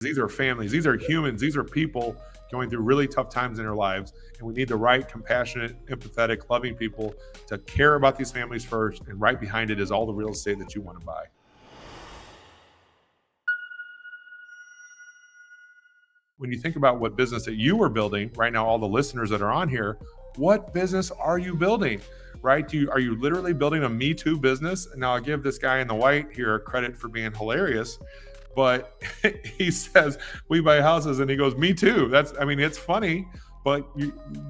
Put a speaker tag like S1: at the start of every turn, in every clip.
S1: These are families, these are humans, these are people going through really tough times in their lives. And we need the right, compassionate, empathetic, loving people to care about these families first. And right behind it is all the real estate that you want to buy. When you think about what business that you are building right now, all the listeners that are on here, what business are you building? Right? Are you literally building a Me Too business? Now, I'll give this guy in the white here credit for being hilarious, but he says we buy houses, and he goes, "Me too." I mean, it's funny, but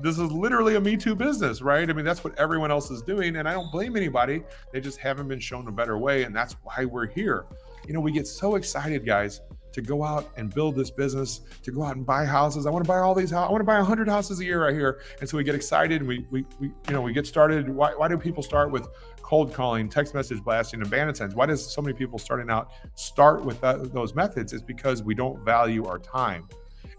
S1: this is literally a Me Too business, right? I mean, that's what everyone else is doing, and I don't blame anybody. They just haven't been shown a better way, and that's why we're here. We get so excited, guys, to go out and build this business, to go out and buy houses. I want to buy all these houses. I want to buy 100 houses a year right here. And so we get excited, and we get started. Why do people start with cold calling, text message blasting, and bandit signs? Why does so many people starting out start with those methods? It's because we don't value our time.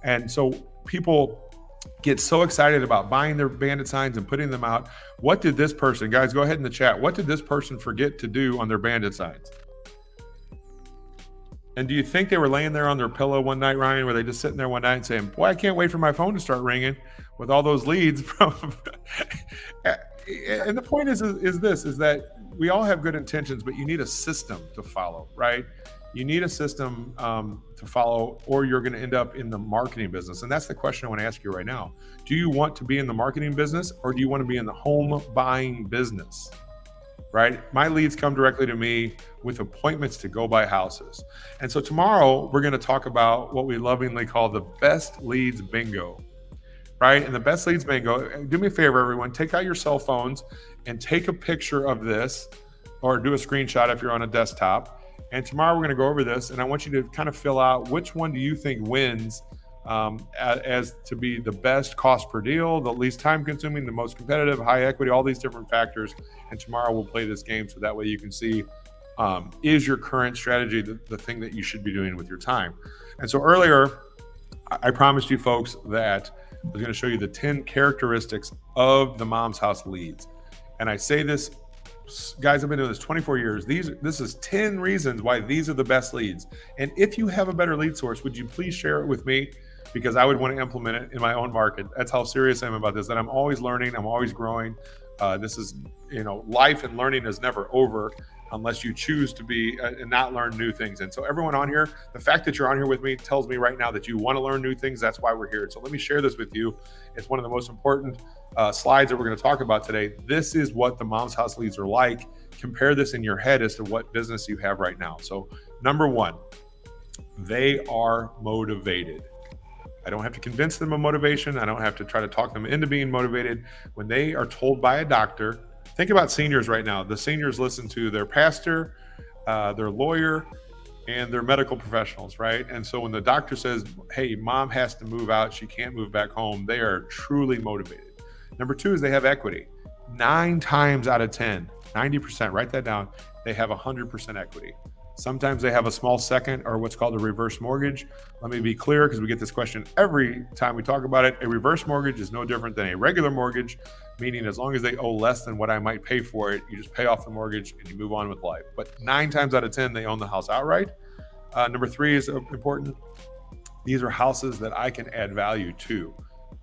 S1: And so people get so excited about buying their bandit signs and putting them out. What did this person, guys, go ahead in the chat. What did this person forget to do on their bandit signs? And do you think they were laying there on their pillow one night, Ryan? Were they just sitting there one night and saying, "Boy, I can't wait for my phone to start ringing with all those leads from..." And the point is that we all have good intentions, but you need a system to follow, right? You need a system to follow, or you're going to end up in the marketing business. And that's the question I want to ask you right now. Do you want to be in the marketing business, or do you want to be in the home buying business? Right? My leads come directly to me with appointments to go buy houses. And so tomorrow we're going to talk about what we lovingly call the best leads bingo, right? And the best leads bingo, do me a favor, everyone, take out your cell phones and take a picture of this, or do a screenshot if you're on a desktop. And tomorrow we're going to go over this, and I want you to kind of fill out which one do you think wins as to be the best cost per deal, the least time consuming, the most competitive, high equity, all these different factors. And tomorrow we'll play this game so that way you can see, is your current strategy the thing that you should be doing with your time? And so earlier, I promised you folks that I was going to show you the 10 characteristics of the Mom's House leads. And I say this, guys, I've been doing this 24 years. This is 10 reasons why these are the best leads. And if you have a better lead source, would you please share it with me? Because I would want to implement it in my own market. That's how serious I am about this, that I'm always learning, I'm always growing. This is, life and learning is never over unless you choose to be and not learn new things. And so everyone on here, the fact that you're on here with me tells me right now that you want to learn new things. That's why we're here. So let me share this with you. It's one of the most important slides that we're going to talk about today. This is what the Mom's House leads are like. Compare this in your head as to what business you have right now. So number one, they are motivated. I don't have to convince them of motivation. I don't have to try to talk them into being motivated. When they are told by a doctor, think about seniors right now. The seniors listen to their pastor, their lawyer, and their medical professionals, right? And so when the doctor says, "Hey, mom has to move out, she can't move back home," they are truly motivated. Number two is they have equity. 9 times out of 10, 90%, write that down, they have 100% equity. Sometimes they have a small second, or what's called a reverse mortgage. Let me be clear, because we get this question every time we talk about it. A reverse mortgage is no different than a regular mortgage, meaning as long as they owe less than what I might pay for it, you just pay off the mortgage and you move on with life. But 9 times out of 10, they own the house outright. Number 3 is important. These are houses that I can add value to.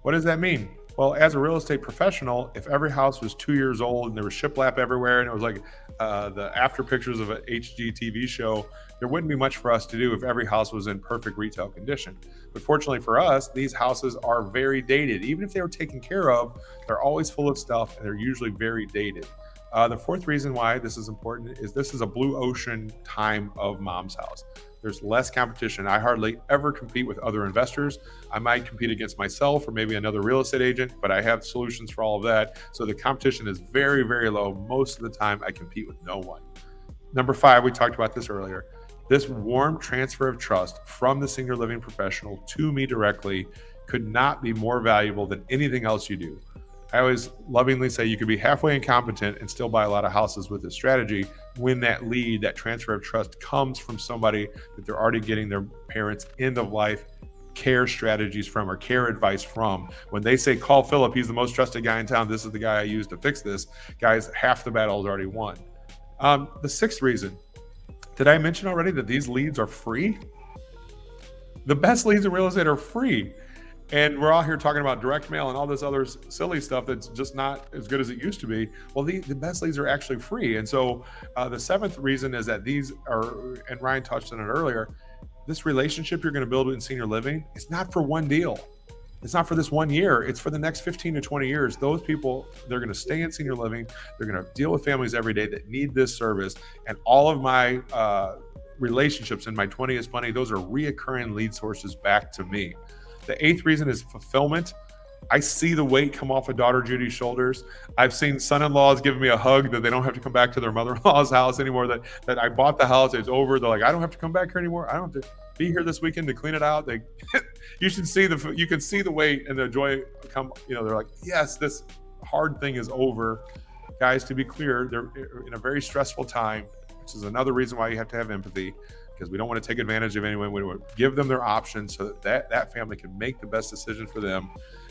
S1: What does that mean? Well, as a real estate professional, if every house was 2 years old and there was shiplap everywhere and it was like the after pictures of an HGTV show, there wouldn't be much for us to do if every house was in perfect retail condition. But fortunately for us, these houses are very dated. Even if they were taken care of, they're always full of stuff, and they're usually very dated. The 4th reason why this is important is this is a blue ocean time of Mom's House. There's less competition. I hardly ever compete with other investors. I might compete against myself or maybe another real estate agent, but I have solutions for all of that. So the competition is very, very low. Most of the time, I compete with no one. Number 5, we talked about this earlier. This warm transfer of trust from the senior living professional to me directly could not be more valuable than anything else you do. I always lovingly say you could be halfway incompetent and still buy a lot of houses with this strategy when that lead, that transfer of trust, comes from somebody that they're already getting their parents' end of life care strategies from, or care advice from. When they say, "Call Philip, he's the most trusted guy in town, this is the guy I use to fix this," guys, half the battle is already won. The 6th reason, did I mention already that these leads are free? The best leads in real estate are free. And we're all here talking about direct mail and all this other silly stuff that's just not as good as it used to be. Well, the best leads are actually free. And so the seventh reason is that these are, and Ryan touched on it earlier, this relationship you're going to build in senior living is not for one deal. It's not for this 1 year. It's for the next 15 to 20 years. Those people, they're going to stay in senior living. They're going to deal with families every day that need this service. And all of my relationships in my 20th money, those are reoccurring lead sources back to me. The eighth reason is fulfillment. I see the weight come off of daughter Judy's shoulders. I've seen son-in-laws giving me a hug that they don't have to come back to their mother-in-law's house anymore, that I bought the house, it's over. They're like, I don't have to come back here anymore. I don't have to be here this weekend to clean it out. You can see the weight and the joy come, they're like, yes, this hard thing is over. Guys, to be clear, they're in a very stressful time, which is another reason why you have to have empathy, because we don't want to take advantage of anyone. We want to give them their options so that family can make the best decision for them.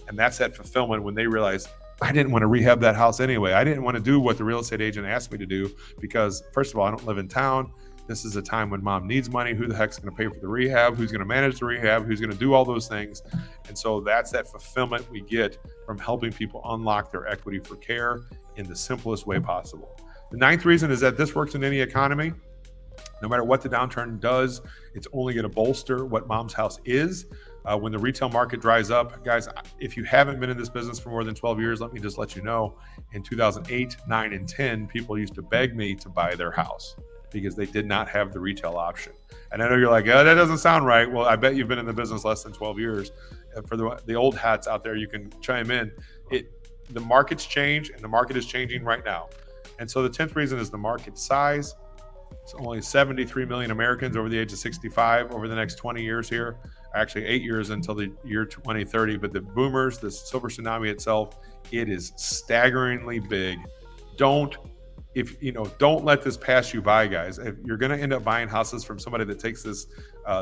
S1: And that's that fulfillment when they realize, I didn't want to rehab that house anyway. I didn't want to do what the real estate agent asked me to do because, first of all, I don't live in town. This is a time when mom needs money. Who the heck's going to pay for the rehab? Who's going to manage the rehab? Who's going to do all those things? And so that's that fulfillment we get from helping people unlock their equity for care in the simplest way possible. The ninth reason is that this works in any economy. No matter what the downturn does, it's only going to bolster what mom's house is. When the retail market dries up, guys, if you haven't been in this business for more than 12 years, let me just let you know, in 2008, 9, and 10, people used to beg me to buy their house because they did not have the retail option. And I know you're like, yeah, that doesn't sound right. Well, I bet you've been in the business less than 12 years. And for the old hats out there, you can chime in. The market's changed, and the market is changing right now. And so the 10th reason is the market size. It's only 73 million Americans over the age of 65 over the next 20 years here. Actually, 8 years until the year 2030. But the boomers, the silver tsunami itself, it is staggeringly big. Don't let this pass you by, guys. If you're going to end up buying houses from somebody that takes this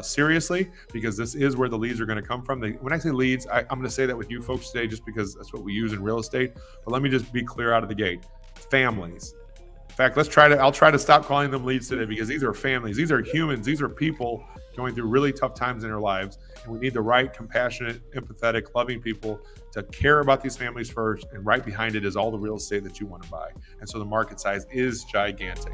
S1: seriously, because this is where the leads are going to come from. When I say leads, I'm going to say that with you folks today just because that's what we use in real estate. But let me just be clear out of the gate. Families. In fact, I'll try to stop calling them leads today because these are families. These are humans. These are people going through really tough times in their lives. And we need the right, compassionate, empathetic, loving people to care about these families first. And right behind it is all the real estate that you want to buy. And so the market size is gigantic.